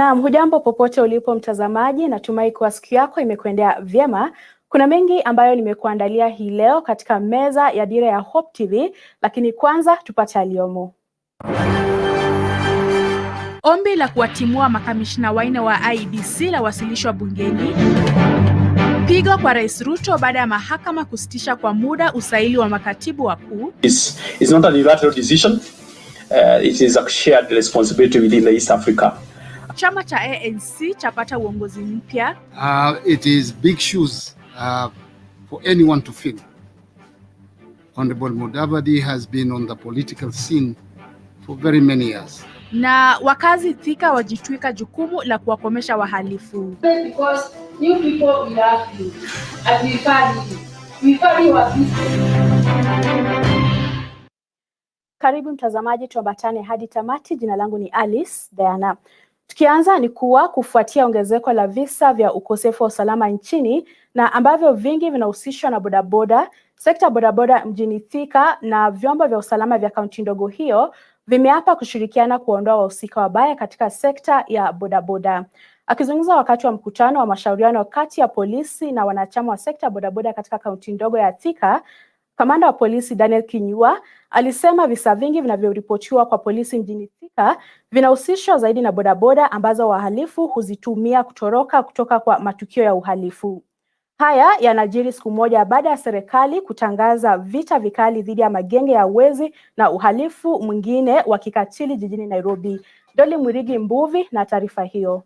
Naam, hujambo popote ulipo mtazamaji, natumai kuwa siku yako imekuendea vyema. Kuna mengi ambayo nimekuandalia hii leo katika meza ya Dira ya Hope TV, lakini kwanza tupate yaliyomo. Ombi la kuwatimua makamishna wanne wa IEBC la wasilishwa bungeni. Pigo kwa Rais Ruto baada ya mahakama kusitisha kwa muda usaili wa makatibu wakuu. It's not a unilateral decision. It is a shared responsibility within the East Africa. Chama cha ANC chapata uongozi mpya. It is big shoes for anyone to fill. Honorable Mudavadi has been on the political scene for very many years. Na wakazi Thika wajitwika jukumu la kuwakomesha wahalifu. Because new people will have you and we value our people. Karibu mtazamaji, tuambatane hadi tamati. Jina langu ni Alice Diana. Tukianza ni kuwa kufuatia ongezeko la visa vya ukosefu wa usalama nchini na ambavyo vingi vinahusishwa na bodaboda, sekta bodaboda mjini Thika na vyombo vya usalama vya kaunti ndogo hiyo vimeapa kushirikiana kuondoa wahusika wabaya katika sekta ya bodaboda. Akizungumza wakati wa mkutano wa mashauriano kati ya polisi na wanachama wa sekta bodaboda katika kaunti ndogo ya Thika, kamanda wa polisi Daniel Kinyua alisema visa vingi vinavyoripotiwa kwa polisi mjini Thika vinahusishwa zaidi na bodaboda ambazo wahalifu huzitumia kutoroka kutoka kwa matukio ya uhalifu. Haya yanajiri siku moja baada ya serikali kutangaza vita vikali dhidi ya magenge ya wezi na uhalifu mwingine wa kikatili jijini Nairobi. Doli Mwirigi Mbuvi na taarifa hiyo.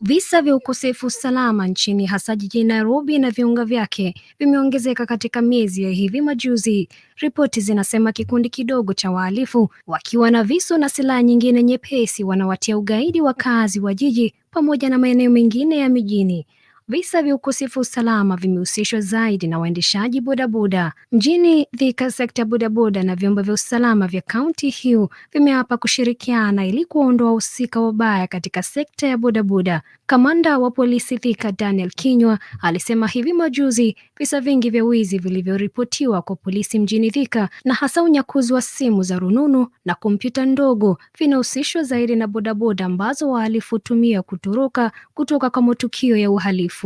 Visa vya ukosefu usalama nchini hasa jijini Nairobi na viunga vyake vimeongezeka katika miezi ya hivi majuzi. Ripoti zinasema kikundi kidogo cha wahalifu wakiwa na visu na silaha nyingine nyepesi wanawatia ugaidi wakazi wa jiji pamoja na maeneo mengine ya mijini. Visa vya ukosefu usalama vimehusishwa zaidi na waendeshaji bodaboda. Mjini Thika, sekta ya bodaboda na vyombo vya usalama vya kaunti hiyo vimeapa kushirikiana ili kuondoa wahusika wabaya katika sekta ya bodaboda. Kamanda wa polisi Thika Daniel Kinyua alisema hivi majuzi visa vingi vya wizi vilivyoripotiwa kwa polisi mjini Thika na hasa unyakuzi wa simu za rununu na kompyuta ndogo vinahusishwa zaidi na bodaboda ambazo wahalifu hutumia kutoroka kutoka kwa matukio ya uhalifu.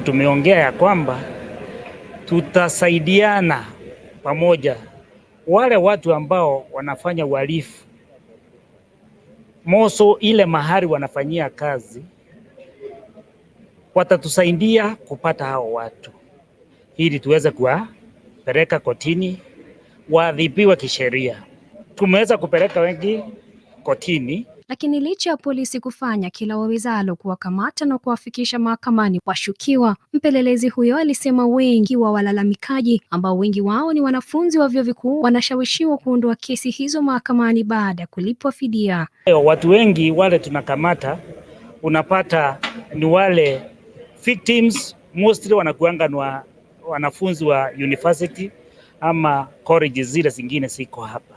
Tumeongea ya kwamba tutasaidiana pamoja, wale watu ambao wanafanya uhalifu moso ile mahali wanafanyia kazi, watatusaidia kupata hao watu ili tuweze kuwapeleka kotini waadhibiwe kisheria. Tumeweza kupeleka wengi kotini. Lakini licha ya polisi kufanya kila wawezalo kuwakamata na kuwafikisha mahakamani washukiwa, mpelelezi huyo alisema wengi wa walalamikaji ambao wengi wao ni wanafunzi wa vyuo vikuu wanashawishiwa kuondoa kesi hizo mahakamani baada ya kulipwa fidia. Watu wengi wale tunakamata unapata ni wale victims, mostly wanakuanga ni wanafunzi wa university ama college zile zingine siko hapa.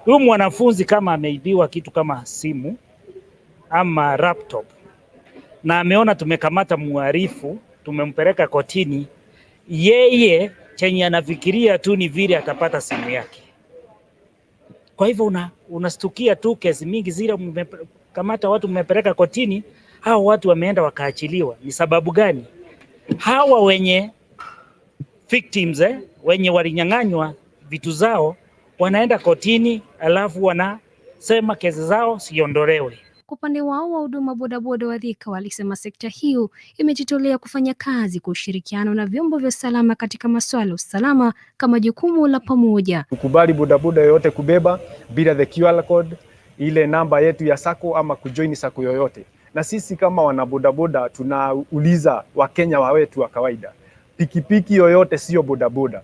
Huyu mwanafunzi kama ameibiwa kitu kama simu ama laptop na ameona tumekamata muhalifu, tumempeleka kotini, yeye chenye anafikiria tu ni vile atapata simu yake. Kwa hivyo unastukia tu kesi mingi zile mmekamata watu mmepeleka kotini, hao watu wameenda wakaachiliwa. Ni sababu gani? Hawa wenye victims wenye walinyang'anywa vitu zao wanaenda kotini alafu wanasema kesi zao siondolewe. Kwa upande wao huduma bodaboda wa Thika walisema sekta hiyo imejitolea kufanya kazi kwa ushirikiano na vyombo vya usalama katika masuala ya usalama kama jukumu la pamoja. Kukubali bodaboda yoyote kubeba bila the QR code, ile namba yetu ya sako ama kujoin sako yoyote. Na sisi kama wanabodaboda tunauliza Wakenya wetu wa kawaida, pikipiki yoyote sio bodaboda.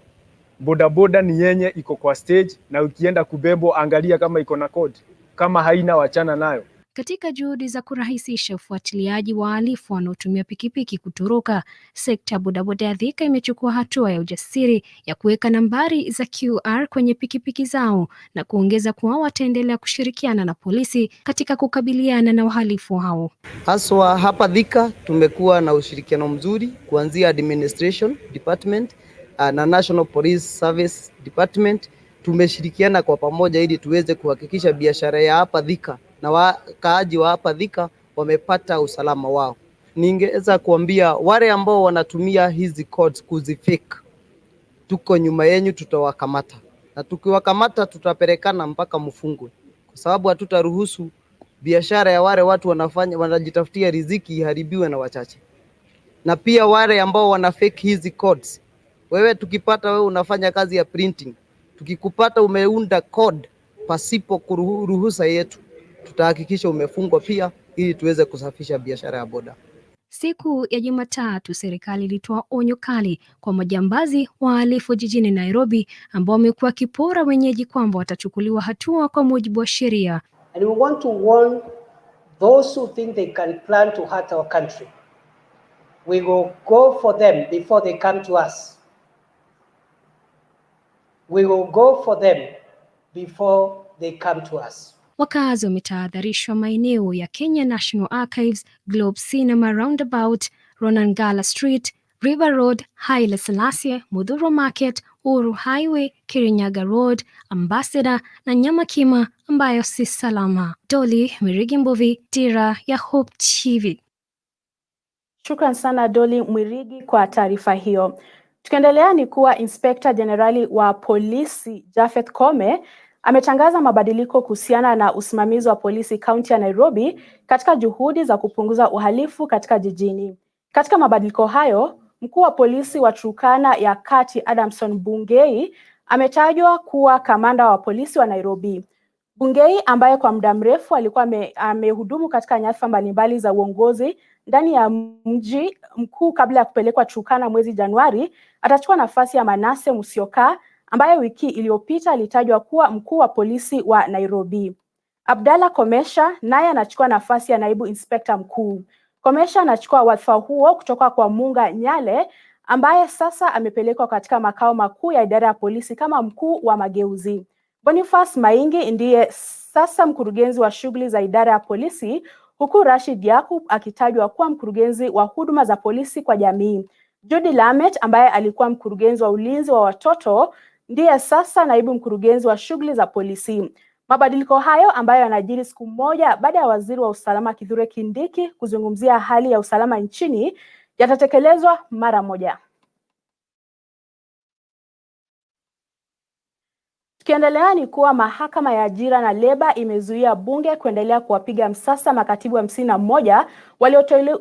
Bodaboda ni yenye iko kwa stage na ukienda kubebo angalia kama iko na code, kama haina wachana nayo. Katika juhudi za kurahisisha ufuatiliaji wa wahalifu wanaotumia pikipiki kutoroka, sekta ya bodaboda ya Thika imechukua hatua ya ujasiri ya kuweka nambari za QR kwenye pikipiki zao na kuongeza kuwa wataendelea kushirikiana na polisi katika kukabiliana na wahalifu hao. Haswa hapa Thika tumekuwa na ushirikiano mzuri kuanzia administration department na National Police Service Department tumeshirikiana kwa pamoja ili tuweze kuhakikisha biashara ya hapa Thika na wakaaji wa hapa Thika wamepata usalama wao. Ningeweza kuambia wale ambao wanatumia hizi codes kuzifake, tuko nyuma yenu, tutawakamata, na tukiwakamata tutapelekana mpaka mfungwe, kwa sababu hatutaruhusu biashara ya wale watu wanajitafutia riziki iharibiwe na wachache. Na pia wale ambao wana fake hizi codes, wewe tukipata wewe unafanya kazi ya printing, tukikupata umeunda code pasipo ruhusa yetu, tutahakikisha umefungwa pia, ili tuweze kusafisha biashara ya boda. Siku ya Jumatatu, serikali ilitoa onyo kali kwa majambazi wahalifu jijini Nairobi ambao wamekuwa kipora wenyeji kwamba watachukuliwa hatua kwa mujibu wa sheria. And we want to warn those who think they can plan to hurt our country. We will go for them before they come to us. We will go for them before they come to us. Wakazi wametahadharishwa maeneo ya Kenya National Archives, Globe Cinema Roundabout, Ronangala Street, River Road, Haile Selassie, Mudhurwa Market, Uhuru Highway, Kirinyaga Road, Ambassador na Nyamakima ambayo si salama. Dolly Mwirigi Mbuvi, Dira ya Hope TV. Shukran sana Dolly Mwirigi kwa taarifa hiyo. Tukiendelea ni kuwa Inspector Generali wa Polisi Japhet Koome ametangaza mabadiliko kuhusiana na usimamizi wa polisi kaunti ya Nairobi katika juhudi za kupunguza uhalifu katika jijini. Katika mabadiliko hayo, mkuu wa polisi wa Turkana ya Kati Adamson Bungei ametajwa kuwa kamanda wa polisi wa Nairobi. Bungei ambaye kwa muda mrefu alikuwa amehudumu katika nyadhifa mbalimbali za uongozi ndani ya mji mkuu kabla ya kupelekwa Turkana mwezi Januari, atachukua nafasi ya Manase Musyoka ambaye wiki iliyopita alitajwa kuwa mkuu wa polisi wa Nairobi. Abdalla Komesha naye anachukua nafasi ya naibu inspekta mkuu. Komesha anachukua wadhifa huo kutoka kwa Munga Nyale ambaye sasa amepelekwa katika makao makuu ya idara ya polisi kama mkuu wa mageuzi. Boniface Maingi ndiye sasa mkurugenzi wa shughuli za idara ya polisi, huku Rashid Yakub akitajwa kuwa mkurugenzi wa huduma za polisi kwa jamii. Judy Lamet ambaye alikuwa mkurugenzi wa ulinzi wa watoto ndiye sasa naibu mkurugenzi wa shughuli za polisi. Mabadiliko hayo ambayo yanajiri siku moja baada ya waziri wa usalama Kithure Kindiki kuzungumzia hali ya usalama nchini yatatekelezwa mara moja. Tukiendelea ni kuwa mahakama ya ajira na leba imezuia bunge kuendelea kuwapiga msasa makatibu 51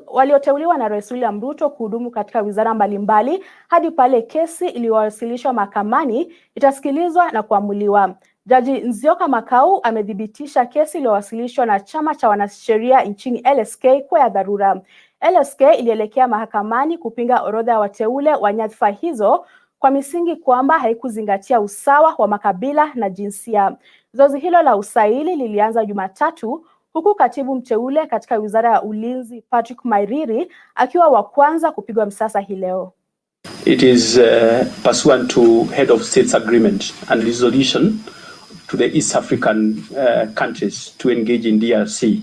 walioteuliwa na Rais William Ruto kuhudumu katika wizara mbalimbali hadi pale kesi iliyowasilishwa mahakamani itasikilizwa na kuamuliwa. Jaji Nzioka Makau amedhibitisha kesi iliyowasilishwa na chama cha wanasheria nchini LSK kwa ya dharura. LSK ilielekea mahakamani kupinga orodha ya wateule wa nyadhifa hizo kwa misingi kwamba haikuzingatia usawa wa makabila na jinsia. Zoezi hilo la usaili lilianza Jumatatu, huku katibu mteule katika wizara ya ulinzi Patrick Mairiri akiwa wa kwanza kupigwa msasa hii leo. It is pursuant to head of states agreement and resolution to the East African countries to engage in DRC.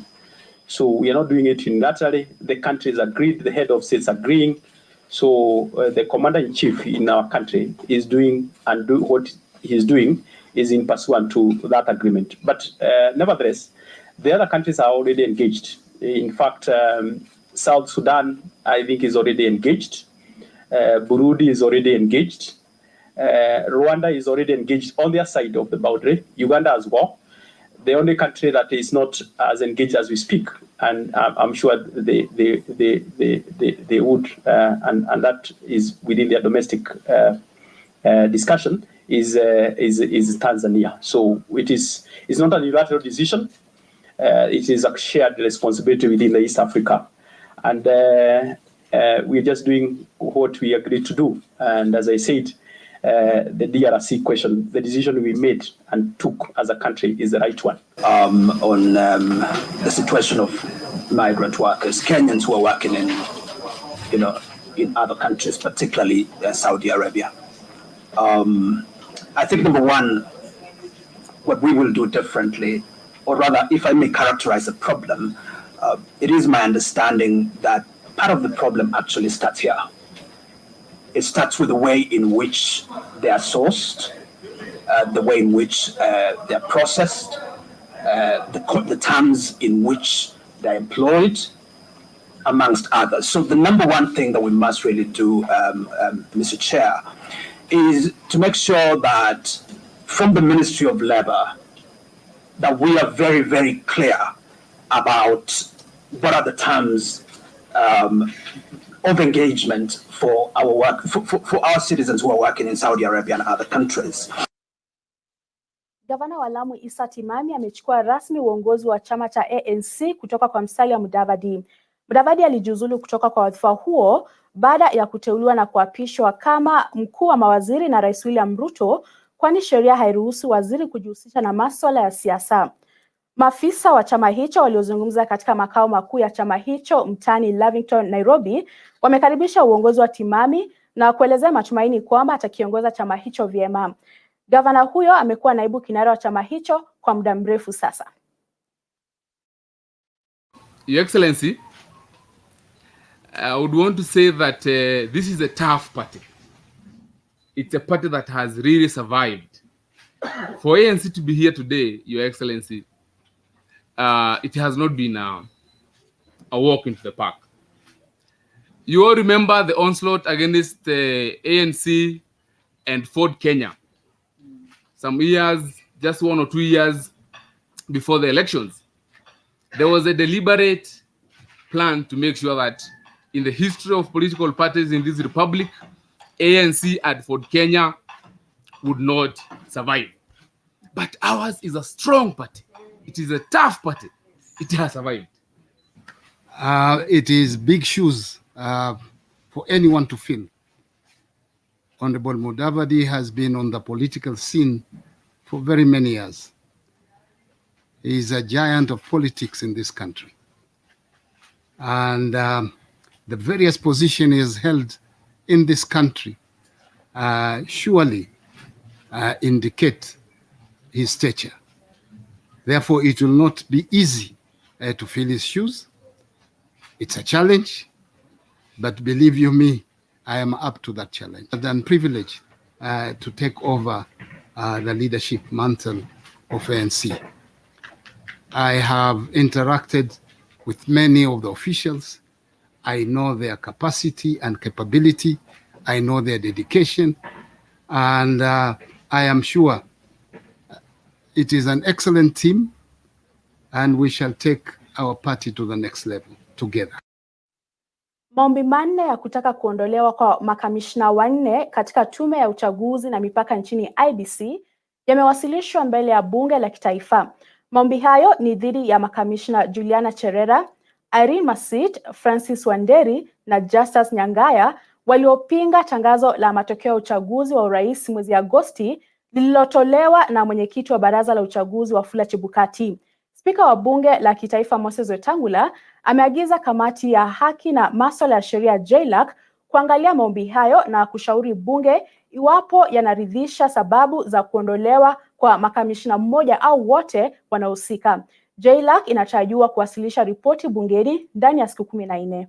So we are not doing it unilaterally. The countries agreed, the head of states agreeing. So the commander-in-chief in our country is doing what he's doing is in pursuant to that agreement. But nevertheless, the other countries are already engaged. In fact, South Sudan, I think, is already engaged. Burundi is already engaged. Rwanda is already engaged on their side of the boundary. Uganda as well. The only country that is not as engaged as we speak, and I'm sure they would, and that is within their domestic discussion, is Tanzania. So it's not a unilateral decision. It is a shared responsibility within the East Africa, and we're just doing what we agreed to do. And as I said, the DRC question, the decision we made and took as a country is the right one. On the situation of migrant workers, Kenyans who are working in other countries, particularly Saudi Arabia. I think number one, what we will do differently, or rather, if I may characterize the problem, it is my understanding that part of the problem actually starts here. It starts with the way in which they are sourced, the way in which they're processed, the terms in which they're employed, amongst others. So the number one thing that we must really do, Mr. Chair, is to make sure that from the Ministry of Labour, that we are very, very clear about what are the terms of engagement for our work, for our citizens who are working in Saudi Arabia and other countries. Gavana wa Lamu Issa Timami amechukua rasmi uongozi wa chama cha ANC kutoka kwa Musalia Mudavadi. Mudavadi alijiuzulu kutoka kwa wadhifa huo baada ya kuteuliwa na kuapishwa kama mkuu wa mawaziri na Rais William Ruto, kwani sheria hairuhusu waziri kujihusisha na masuala ya siasa. Maafisa wa chama hicho waliozungumza katika makao makuu ya chama hicho mtaani Lavington, Nairobi, wamekaribisha uongozi wa Timami na kuelezea matumaini kwamba atakiongoza chama hicho vyema. Gavana huyo amekuwa naibu kinara wa chama hicho kwa muda mrefu sasa. Your Excellency, I would want to say that this is a tough party. It's a party that has really survived. For ANC to be here today, Your Excellency, it has not been a walk into the park. You all remember the onslaught against the ANC and Ford Kenya. Some years, just 1 or 2 years before the elections, there was a deliberate plan to make sure that in the history of political parties in this republic, ANC and Ford Kenya would not survive. But ours is a strong party. It is a tough party. It has survived. It is big shoes for anyone to fill. Honorable Mudavadi has been on the political scene for very many years. He is a giant of politics in this country. And the various positions he has held in this country surely indicate his stature. Therefore, it will not be easy to fill his shoes. It's a challenge, but believe you me, I am up to that challenge. I'm privileged to take over the leadership mantle of ANC. I have interacted with many of the officials. I know their capacity and capability. I know their dedication. And I am sure it is an excellent team, and we shall take our party to the next level together. Maombi manne ya kutaka kuondolewa kwa makamishna wanne katika tume ya uchaguzi na mipaka nchini IEBC yamewasilishwa mbele ya bunge la kitaifa. Maombi hayo ni dhidi ya makamishna Juliana Cherera, Irene Masit, Francis Wanderi na Justus Nyangaya waliopinga tangazo la matokeo ya uchaguzi wa urais mwezi Agosti lililotolewa na mwenyekiti wa baraza la uchaguzi Wafula Chebukati. Spika wa bunge la kitaifa Moses Wetangula ameagiza kamati ya haki na masuala ya sheria JLAC kuangalia maombi hayo na kushauri bunge iwapo yanaridhisha sababu za kuondolewa kwa makamishna mmoja au wote wanaohusika. JLAC inatarajiwa kuwasilisha ripoti bungeni ndani ya siku 14.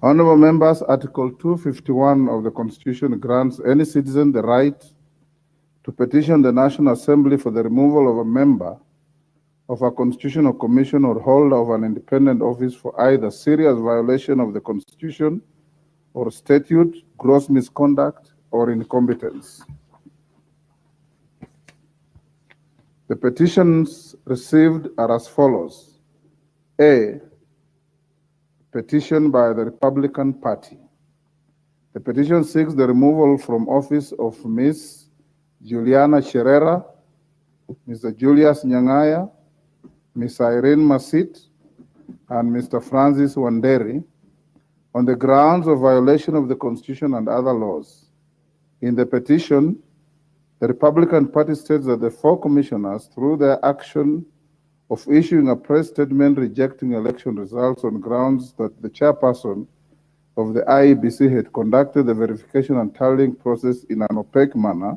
Honorable members, Article 251 of the Constitution grants any citizen the right to petition the National Assembly for the removal of a member of a constitutional commission or holder of an independent office for either serious violation of the Constitution or statute, gross misconduct, or incompetence. The petitions received are as follows. A, petition by the Republican Party. The petition seeks the removal from office of Ms. Juliana Cherera, Mr. Julius Nyangaya, Ms. Irene Masit, and Mr. Francis Wanderi on the grounds of violation of the Constitution and other laws. In the petition, the Republican Party states that the 4 commissioners, through their action of issuing a press statement rejecting election results on grounds that the chairperson of the IEBC had conducted the verification and tallying process in an opaque manner,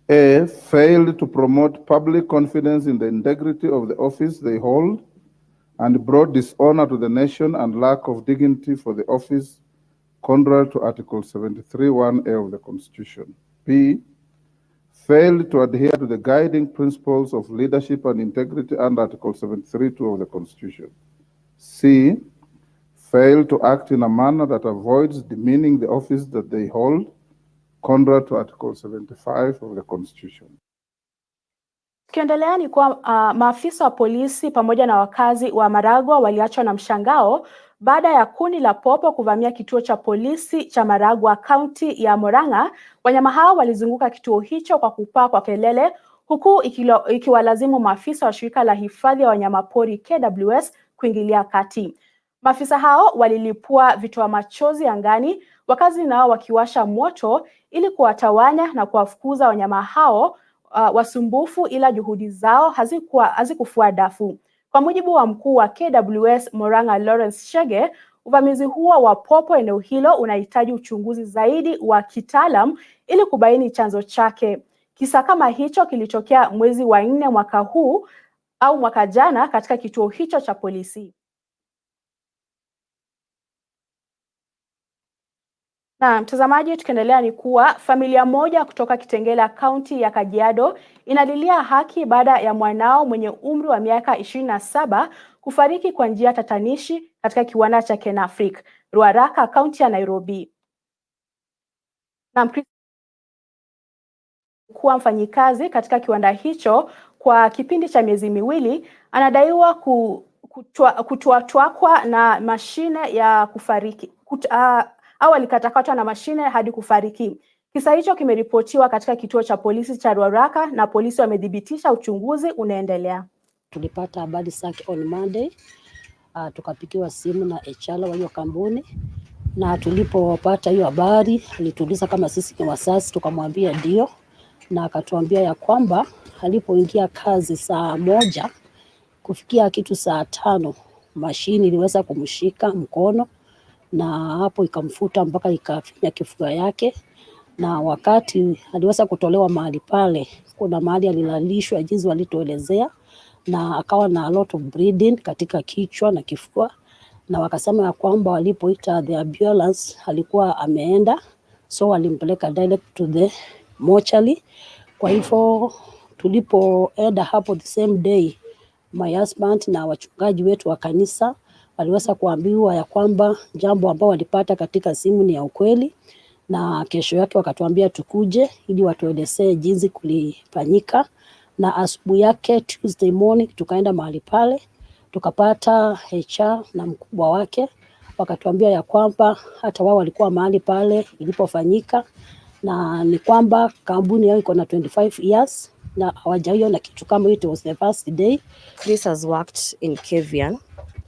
A, failed to promote public confidence in the integrity of the office they hold and brought dishonor to the nation and lack of dignity for the office contrary to Article 73(1)(a) of the Constitution. B, failed to adhere to the guiding principles of leadership and integrity under Article 73(2) of the Constitution. C, failed to act in a manner that avoids demeaning the office that they hold, contrary to Article 75 of the Constitution. Tukiendelea ni kuwa maafisa wa polisi pamoja na wakazi wa Maragwa waliachwa na mshangao baada ya kundi la popo kuvamia kituo cha polisi cha Maragwa, kaunti ya Murang'a. Wanyama hao walizunguka kituo hicho kwa kupaa kwa kelele, huku ikiwalazimu maafisa wa shirika la hifadhi ya wanyamapori KWS kuingilia kati. Maafisa hao walilipua vitoa machozi angani, wakazi nao wakiwasha moto ili kuwatawanya na kuwafukuza wanyama hao wasumbufu, ila juhudi zao hazikufua dafu. Kwa mujibu wa mkuu wa KWS Murang'a Lawrence Shege, uvamizi huo wa popo eneo hilo unahitaji uchunguzi zaidi wa kitaalam ili kubaini chanzo chake. Kisa kama hicho kilitokea mwezi wa 4 mwaka huu au mwaka jana katika kituo hicho cha polisi. Na mtazamaji, tukiendelea ni kuwa familia moja kutoka Kitengela, kaunti ya Kajiado inalilia haki baada ya mwanao mwenye umri wa miaka 27 kufariki kwa njia tatanishi katika kiwanda cha Kenafric, Ruaraka, kaunti ya Nairobi. Na kuwa mfanyikazi katika kiwanda hicho kwa kipindi cha miezi miwili, anadaiwa kutuatwakwa na mashine ya kufariki. Au alikatakatwa na mashine hadi kufariki. Kisa hicho kimeripotiwa katika kituo cha polisi cha Ruaraka na polisi wamedhibitisha uchunguzi unaendelea. Tulipata habari zake on Monday, tukapigiwa simu na HR wa hiyo kampuni, na tulipopata hiyo habari alituuliza kama sisi ni wazazi, tukamwambia ndio, na akatuambia ya kwamba alipoingia kazi saa 1 kufikia kitu saa 5 mashini iliweza kumshika mkono na hapo ikamfuta mpaka ikafinya kifua yake, na wakati aliweza kutolewa mahali pale, kuna mahali alilalishwa jinsi walituelezea, na akawa na a lot of bleeding katika kichwa na kifua, na wakasema ya kwamba walipoita the ambulance alikuwa ameenda, so walimpeleka direct to the mortuary. Kwa hivyo tulipoenda hapo the same day, my husband na wachungaji wetu wa kanisa waliweza kuambiwa ya kwamba jambo ambao walipata katika simu ni ya ukweli, na kesho yake wakatuambia tukuje ili watuelezee jinsi kulifanyika. Na asubuhi yake Tuesday morning tukaenda mahali pale, tukapata HR na mkubwa wake, wakatuambia ya kwamba hata wao walikuwa mahali pale ilipofanyika, na ni kwamba kampuni yao iko na 25 years na hawajaiona kitu kama hiyo. It was the first day. Chris has worked in Kevian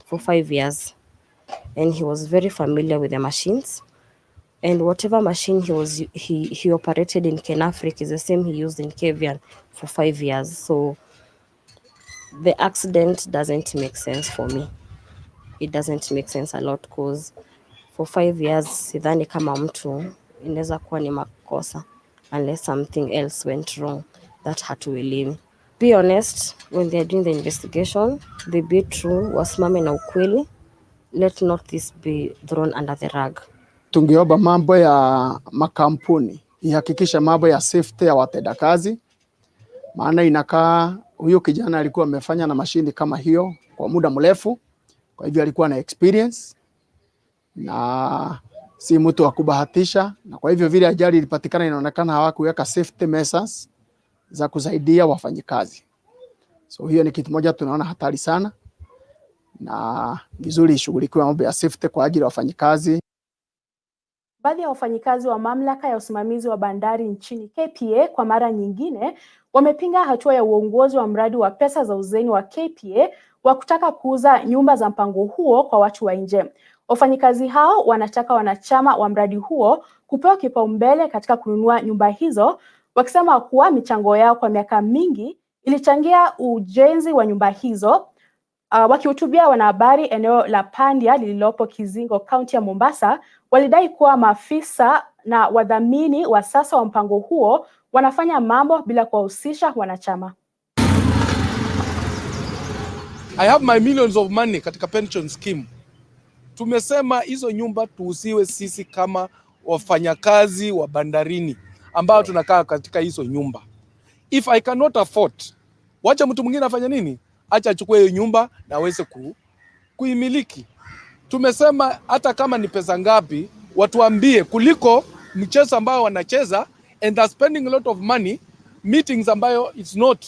for 5 years and he was very familiar with the machines, and whatever machine he operated in Kenafric is the same he used in Kevian for 5 years. So the accident doesn't make sense for me. It doesn't make sense a lot because for 5 years sidhani kama mtu inaweza kuwa ni makosa unless something else went wrong that hatuelewi. Be honest, when they are doing the investigation, they be true, wasimame na ukweli. Let not this be thrown under the rug. Tungeomba mambo ya makampuni ihakikisha mambo ya safety ya watendakazi, maana inakaa huyo kijana alikuwa amefanya na mashini kama hiyo kwa muda mrefu, kwa hivyo alikuwa na experience na si mtu wa kubahatisha, na kwa hivyo vile ajali ilipatikana inaonekana hawakuweka safety measures za kusaidia wafanyikazi. So hiyo ni kitu moja tunaona hatari sana, na vizuri ishughulikiwe mambo ya safety kwa ajili ya wafanyikazi. Baadhi ya wafanyikazi wa mamlaka ya usimamizi wa bandari nchini KPA kwa mara nyingine wamepinga hatua ya uongozi wa mradi wa pesa za uzeni wa KPA wa kutaka kuuza nyumba za mpango huo kwa watu wa nje. Wafanyikazi hao wanataka wanachama wa mradi huo kupewa kipaumbele katika kununua nyumba hizo, wakisema kuwa michango yao kwa miaka mingi ilichangia ujenzi wa nyumba hizo. Wakihutubia wanahabari eneo la Pandia lililopo Kizingo, kaunti ya Mombasa, walidai kuwa maafisa na wadhamini wa sasa wa mpango huo wanafanya mambo bila kuwahusisha wanachama. I have my millions of money katika pension scheme. Tumesema hizo nyumba tuusiwe sisi kama wafanyakazi wa bandarini ambao tunakaa katika hizo nyumba. If I cannot afford, wacha mtu mwingine afanye nini? Acha achukue hiyo nyumba na aweze kuimiliki. Tumesema hata kama ni pesa ngapi, watuambie, kuliko mchezo ambao wanacheza and they're spending a lot of money meetings ambayo it's not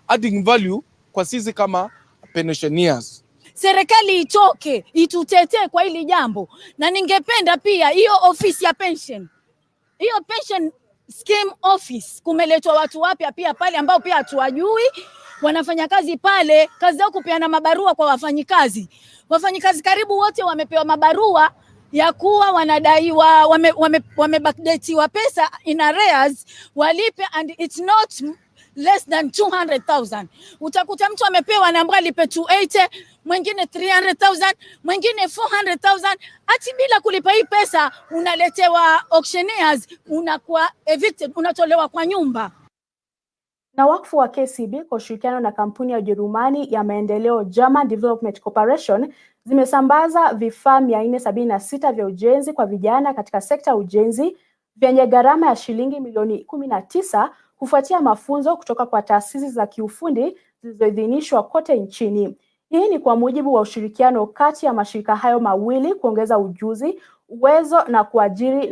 adding value kwa sisi kama pensioners. Serikali itoke itutetee kwa hili jambo, na ningependa pia hiyo ofisi ya pension, hiyo pension scheme office, kumeletwa watu wapya pia pale ambao pia hatuwajui, wanafanya kazi pale, kazi yao kupeana mabarua kwa wafanyikazi. Wafanyikazi karibu wote wamepewa mabarua ya kuwa wanadaiwa, backdateiwa pesa in arrears, walipe, and it's not less than 200,000. Utakuta mtu amepewa anaambiwa alipe 280, mwingine 300,000, mwingine 400,000, ati bila kulipa hii pesa unaletewa auctioneers, unakuwa evicted, unatolewa kwa nyumba. Na wakfu wa KCB kwa ushirikiano na kampuni ya Ujerumani ya maendeleo German Development Corporation zimesambaza vifaa 476 vya ujenzi kwa vijana katika sekta ya ujenzi vyenye gharama ya shilingi milioni 19 kufuatia mafunzo kutoka kwa taasisi za kiufundi zilizoidhinishwa kote nchini. Hii ni kwa mujibu wa ushirikiano kati ya mashirika hayo mawili kuongeza ujuzi, uwezo na kuajiri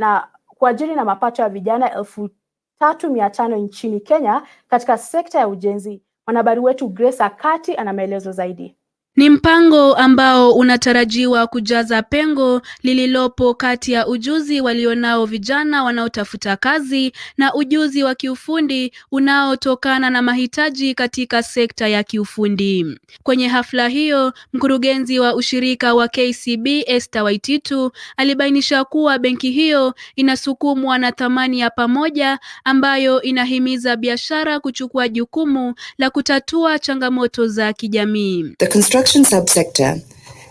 na mapato ya vijana 3,500 nchini Kenya katika sekta ya ujenzi. Mwanahabari wetu Grace Akati ana maelezo zaidi. Ni mpango ambao unatarajiwa kujaza pengo lililopo kati ya ujuzi walionao vijana wanaotafuta kazi na ujuzi wa kiufundi unaotokana na mahitaji katika sekta ya kiufundi. Kwenye hafla hiyo, mkurugenzi wa ushirika wa KCB Esther Waititu alibainisha kuwa benki hiyo inasukumwa na thamani ya pamoja ambayo inahimiza biashara kuchukua jukumu la kutatua changamoto za kijamii. The construction subsector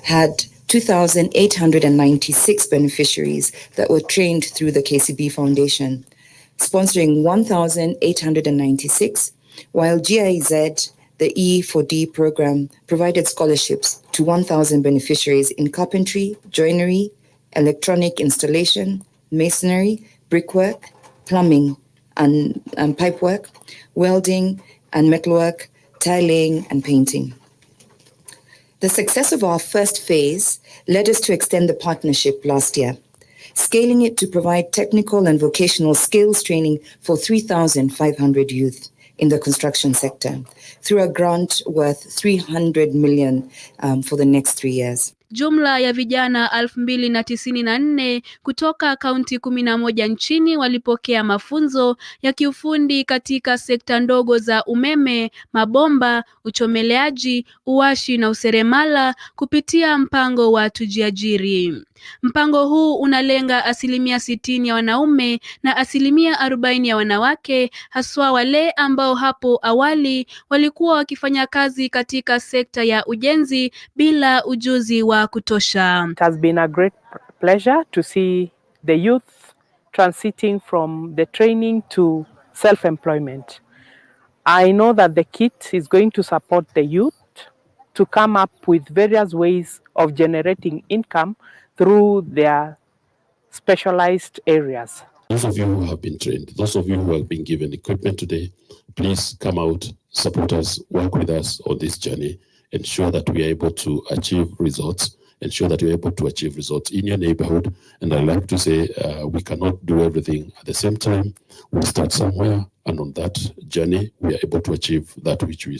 had 2,896 beneficiaries that were trained through the KCB Foundation, sponsoring 1,896, while GIZ, the E4D program, provided scholarships to 1,000 beneficiaries in carpentry, joinery, electronic installation, masonry, brickwork, plumbing and pipework, welding and metalwork, tiling and painting. The success of our first phase led us to extend the partnership last year, scaling it to provide technical and vocational skills training for 3,500 youth in the construction sector through a grant worth 300 million for the next 3 years. Jumla ya vijana 2,094 kutoka kaunti 11 nchini walipokea mafunzo ya kiufundi katika sekta ndogo za umeme, mabomba, uchomeleaji, uwashi na useremala kupitia mpango wa Tujiajiri. Mpango huu unalenga 60% ya wanaume na 40% ya wanawake, haswa wale ambao hapo awali walikuwa wakifanya kazi katika sekta ya ujenzi bila ujuzi wa kutosha. It has been a great pleasure to see the youth transiting from the training to self-employment. I know that the kit is going to support the youth to come up with various ways of generating income through their specialized areas. Those of you who have been trained, those of you who have been given equipment today, please come out, support us, work with us on this journey, ensure that we are able to achieve results, ensure that you're able to achieve results in your neighborhood. And I like to say we cannot do everything at the same time. We start somewhere, and on that journey, we are able to achieve that which we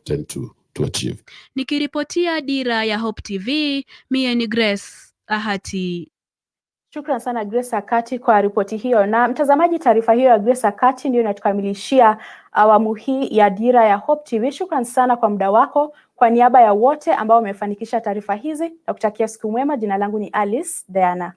tend to achieve. Nikiripotia Dira ya Hope TV, mie ni Grace Ahati. Shukran sana Grace Akati kwa ripoti hiyo. Na mtazamaji, taarifa hiyo ya Grace Akati ndio inatukamilishia awamu hii ya Dira ya Hope TV. Shukran sana kwa muda wako. Kwa niaba ya wote ambao wamefanikisha taarifa hizi, nakutakia siku mwema. Jina langu ni Alice Diana.